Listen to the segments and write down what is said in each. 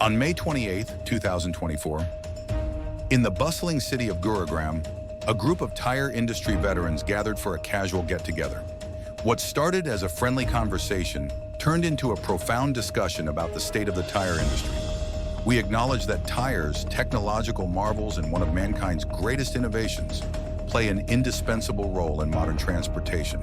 On May 28, 2024, in the bustling city of Gurugram, a group of tire industry veterans gathered for a casual get-together. What started as a friendly conversation turned into a profound discussion about the state of the tire industry. We acknowledge that tires, technological marvels and one of mankind's greatest innovations, play an indispensable role in modern transportation.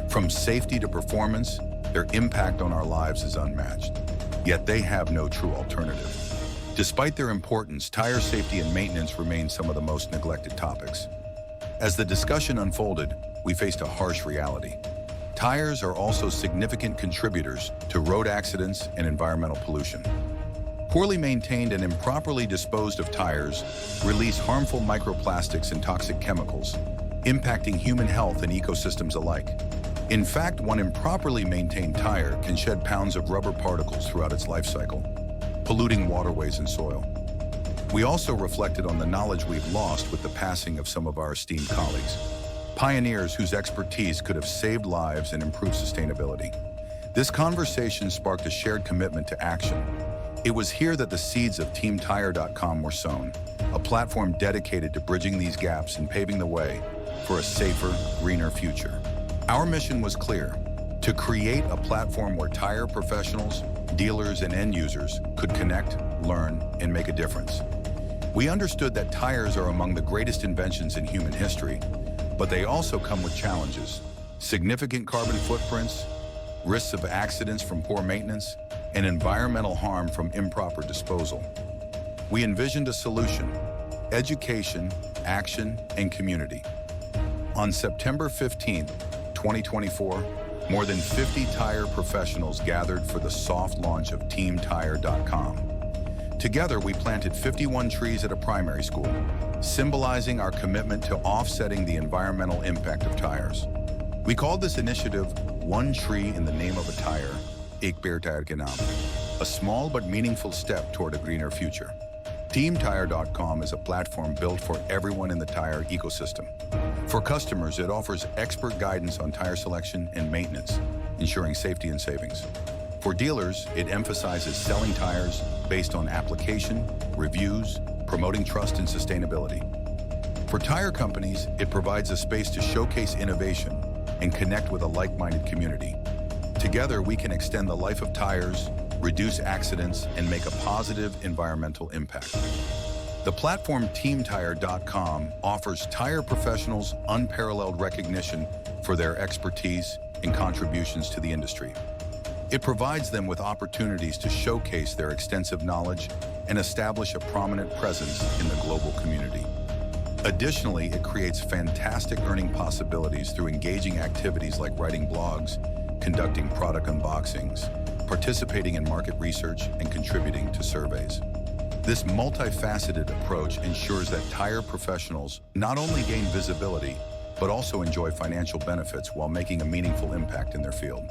From safety to performance, their impact on our lives is unmatched. Yet they have no true alternative. Despite their importance, tire safety and maintenance remain some of the most neglected topics. As the discussion unfolded, we faced a harsh reality. Tires are also significant contributors to road accidents and environmental pollution. Poorly maintained and improperly disposed of tires release harmful microplastics and toxic chemicals, impacting human health and ecosystems alike. In fact, one improperly maintained tire can shed pounds of rubber particles throughout its life cycle, polluting waterways and soil. We also reflected on the knowledge we've lost with the passing of some of our esteemed colleagues, pioneers whose expertise could have saved lives and improved sustainability. This conversation sparked a shared commitment to action. It was here that the seeds of TeamTire.com were sown, a platform dedicated to bridging these gaps and paving the way for a safer, greener future. Our mission was clear: to create a platform where tire professionals, dealers, and end users could connect, learn, and make a difference. We understood that tires are among the greatest inventions in human history, but they also come with challenges: significant carbon footprints, risks of accidents from poor maintenance, and environmental harm from improper disposal. We envisioned a solution: education, action, and community. On September 15, 2024, more than 50 tire professionals gathered for the soft launch of TeamTire.com. Together, we planted 51 trees at a primary school, symbolizing our commitment to offsetting the environmental impact of tires. We called this initiative One Tree in the Name of a Tire, Ik Peer Tire Ke Naam, a small but meaningful step toward a greener future. TeamTire.com is a platform built for everyone in the tire ecosystem. For customers, it offers expert guidance on tire selection and maintenance, ensuring safety and savings. For dealers, it emphasizes selling tires based on application, reviews, promoting trust and sustainability. For tire companies, it provides a space to showcase innovation and connect with a like-minded community. Together, we can extend the life of tires, reduce accidents, and make a positive environmental impact. The platform TeamTire.com offers tire professionals unparalleled recognition for their expertise and contributions to the industry. It provides them with opportunities to showcase their extensive knowledge and establish a prominent presence in the global community. Additionally, it creates fantastic earning possibilities through engaging activities like writing blogs, conducting product unboxings, participating in market research, and contributing to surveys. This multifaceted approach ensures that tire professionals not only gain visibility, but also enjoy financial benefits while making a meaningful impact in their field.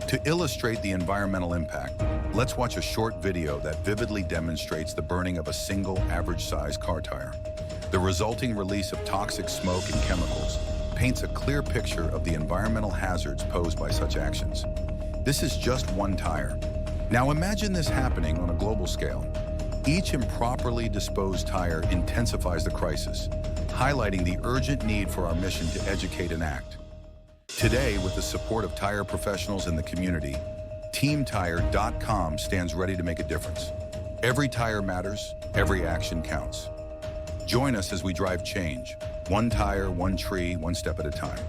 To illustrate the environmental impact, let's watch a short video that vividly demonstrates the burning of a single average-sized car tire. The resulting release of toxic smoke and chemicals paints a clear picture of the environmental hazards posed by such actions. This is just one tire. Now imagine this happening on a global scale. Each improperly disposed tire intensifies the crisis, highlighting the urgent need for our mission to educate and act. Today, with the support of tire professionals in the community, TeamTire.com stands ready to make a difference. Every tire matters, every action counts. Join us as we drive change, one tire, one tree, one step at a time.